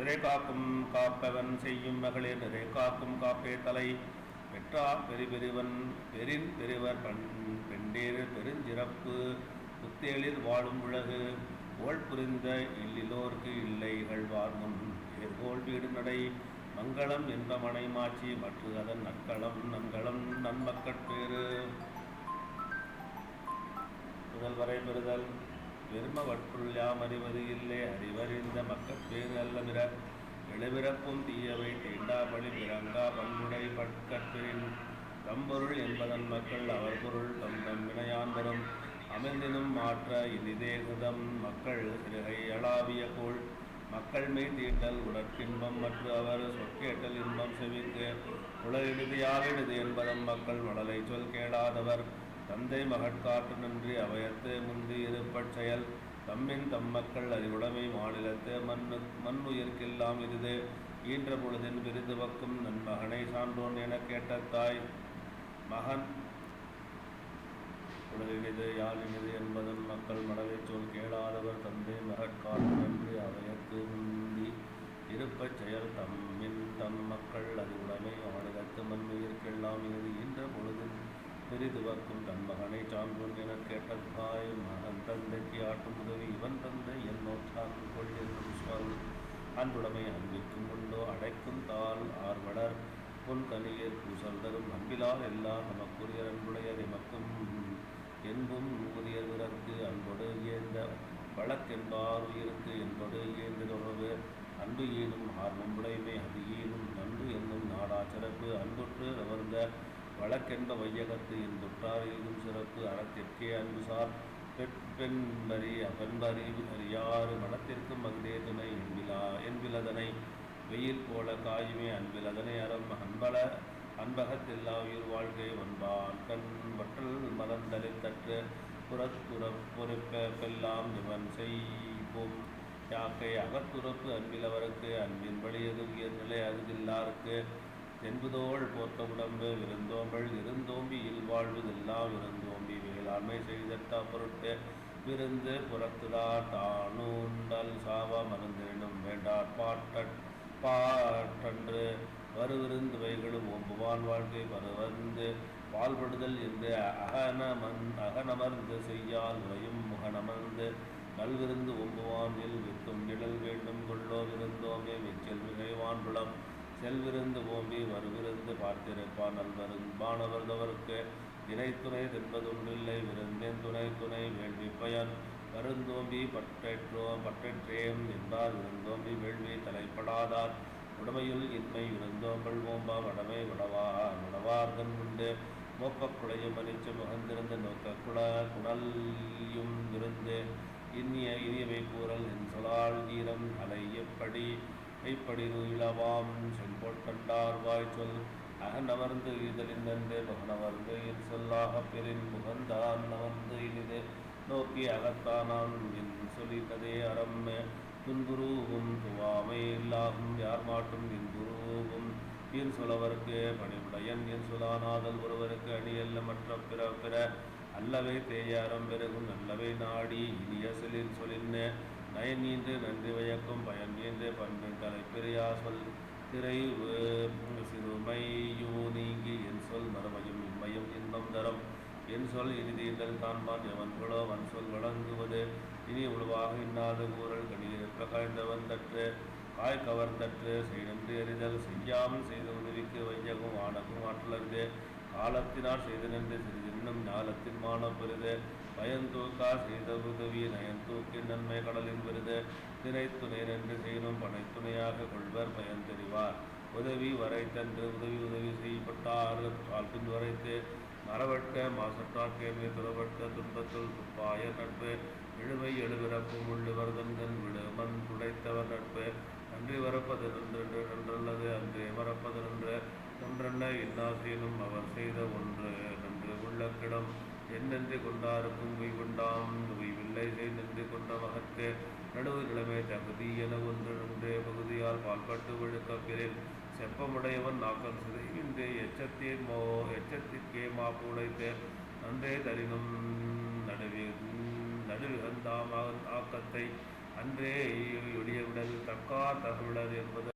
பிறை காக்கும் காப்பவன் செய்யும் மகளிர் நிறை காக்கும் காப்பே தலை பெற்றார் பெரிபெருவன் பெரின் பெருவர் பெண்டேறு பெருஞ்சிறப்பு புத்தேளிர் வாழும் உலகு ஓள் புரிந்த இல்லிலோர்க்கு இல்லை இகழ்வார் முன் ஏர்கோள் வீடு நடை மங்களம் என்ற மனைமாட்சி மற்ற அதன் நற்களம் நன்களம் நன்மக்கட்பேறு முதல்வரை பெறுதல் பெருமவற்றுள் யாம் அறிவது இல்லை அறிவறிந்த மக்கட்பேறு அல்லவிர எழுபிறப்பும் தீயவை தீண்டாபடி பிறங்கா பண்புடை பட்கற்பின் தம்பொருள் என்பதன் மக்கள் அவர் பொருள் தம் தம் வினையான் வரும் அமிர்தினும் மாற்ற இனிதேகுதம் மக்கள் சிறுகை அளாவிய கோள் மக்கள் மெய் தீட்டல் உடற்கின்பம் மற்ற அவர் சொற்கேட்டல் இன்பம் செவிக்கு உலகிடுது யாவிடுது என்பதன் மக்கள் மடலை சொல் கேளாதவர் தந்தை மகட்காட்டு நன்றி அவயத்து முந்தி இருப்பற் செயல் தம்மின் தம் மக்கள் அறிவுடைமை மாநிலத்து மண்ணுயிர்க்கெல்லாம் இருது ஈன்ற பொழுதின் விருது வக்கும் நன்மகனை சான்றோன் என கேட்ட தாய் மகன் உலகினிது யாழினிது என்பதன் மக்கள் மடலை சொல் கேளாதவர் தந்தை மகட்காட்டு நன்றி அவயத்து முந்தி இருப்பச் செயல் தம்மின் தம் மக்கள் அறிவுடைமை மாநிலத்து மண்ணுயிர்க்கெல்லாம் இருது ஈன்ற பொழுதின் பெரிதுவக்கும் தன் மகனை சான்றோன் என கேட்ட தாய் மகன் தந்தைக்கு ஆட்டும் உதவி இவன் தந்தை என்னோற்றான் கொள் என்னும் சொல் அன்புடைமை அன்பிற்கும் உண்டோ அடைக்கும் தாள் ஆர்வலர் பொன் கனியர் பூசல் தரும் அன்பிலால் எல்லாம் நமக்குரியர் அன்புடையர் எமக்கும் என்பும் ஊரியர் விரற்கு அன்பொடு ஏந்த வழக்கென்பார் உயிருக்கு என்பொடு ஏந்த தொடர்பு அன்பு ஈனும் ஆர்வம்புடைமை அது ஈனும் நன்பு என்னும் நாடா சிறப்பு அன்புற்று நவர்ந்த வழக்கென்ப வையகத்து என் தொற்றார் எய்தும் சிறப்பு அறத்திற்கே அன்புசார் பெண்பறி பெண்பறி அறியாறு மனத்திற்கும் அந்தே துணை என்பிலதனை வெயில் போல காயுமே அன்பிலதனை அறம் அன்பகத்தில்லா உயிர் வாழ்க்கை வன்பான் கண் வற்றல் மலர்ந்தலில் தற்று பொறுப்பெல்லாம் இவன் செய்வோம் யாக்கை அகத்துறப்பு அன்பிலவருக்கு அன்பின் வழியது உயர்நிலை அகுதில்லாருக்கு தென்புதோள் போர்த்த உடம்பு விருந்தோம்பல் இருந்தோம்பி இல்வாழ்வதெல்லாம் விருந்தோம்பி வேளாண்மை செய்தட்டா பொருட்டு விருந்து புறத்துதா தானூண்டல் சாவா மருந்தினும் வேண்டாற் பாட்டன்று வருவிருந்து வைகளும் ஓம்புவான் வாழ்க்கை பருவந்து வாழ்படுதல் என்று அகனமர்ந்து செய்யால் உரையும் முகனமர்ந்து நல்விருந்து ஓம்புவான் இல் வித்தும் இடல் வேண்டும் கொள்ளோ விருந்தோமே வெச்சல் மிகைவான் புலம் செல்விருந்து ஓம்பி வருவிருந்து பார்த்திருப்பான் நல்வருந்தானவர்தவருக்கு இணை துணை தின்பதொன்றில்லை விருந்தேன் துணை துணை வேள்வி பயன் வருந்தோம்பி பற்றேம் என்றார் விருந்தோம்பி வேள்வி தலைப்படாதார் உடமையுள் இன்மை விருந்தோம்பல் ஓம்பா வடமை விடவார்தன் உண்டு மோப்பக் குளையும் மனிச்சு முகந்திருந்த நோக்க குணல்யும் விருந்து இனியவை கூறல் என் சொலால் ஈரம் அலை எப்படி இளவாம் செங்கோட் கண்டார் வாய் சொல் அகநமர்ந்து இதழின் நன்று மகனமர்ந்து என் சொல்லாக பெரின் முகந்தான் நவர்ந்து இனிது நோக்கி அகத்தானான் என் சொல்லினதே அறம் துன்புருவும் துவாமை இல்லாகும் யார் மாட்டும் என் குருவும் என் சொல்லவருக்கு பணிவுடையன் என் சொலானாதல் ஒருவருக்கு அணியல்ல மற்ற பிற அல்லவை தேயாரம் பெருகும் நல்லவை நாடி இனிய செலின் சொல்லின் நயன் நீன்று நன்றி வயக்கும் பயன் நீன்று பண்பின் தலைப்பிரியா சொல் திரைவு சிறுமையோ நீங்கி என் சொல் மறுமையும் இன்மையும் இன்பம் தரும் என் சொல் இனிதீண்டல் காண்பான் எவன் குலோ வன் சொல் வழங்குவது இனி உழுவாக இன்னாத கூறல் கணியிருப்ப காய்ந்தவன் தற்று காய் கவர்ந்தற்று செய்தன்று எறிதல் செய்யாமல் செய்த உதவிக்கு வையகும் ஆணக்கும் ஆற்றலர்ந்து காலத்தினால் செய்து நின்று சிறிதின்னும் ஞாலத்தின் மான பெருது பயந்தூக்கா செய்த உதவி நயன்தூக்கி நன்மை கடலின் விருது திணைத்துணை நின்று செய்யணும் பனைத்துணையாக கொள்வர் பயன் தெரிவார் உதவி வரைத்தன்று உதவி செய்யப்பட்டார் பின் வரைத்து மரவட்ட மாசற்றார் கேள்வி துறவட்ட துன்பத்துள் துப்பாய நட்பு எழுமை எழுபிறப்பும் உள்ளுவர்தன்கண் விழுமன் துடைத்தவர் நட்பு நன்றி வரப்பது நன்றல்லது அன்றே மறப்பது நன்று ஒன்றென்ன இன்னாசீனும் அவர் செய்த ஒன்று நன்று உள்ள கிடம் என்னென்று கொண்டாருக்கும் கொண்டாம் உய்வில்லை செய்தென்று கொண்ட மகற்கு நடுவு நிலைமை தகுதி என ஒன்று நன்றே பகுதியால் பால்பட்டு விழுக்கப்பிரில் செப்பமுடையவன் நாக்கம் சிதைகின்றே எச்சத்திற்கே மாப்பு உடைத்து நன்றே தரினும் நடுவிகந்தாம் ஆக்கத்தை அன்றே எளிய விடல் தக்கார் தகவலர் என்பது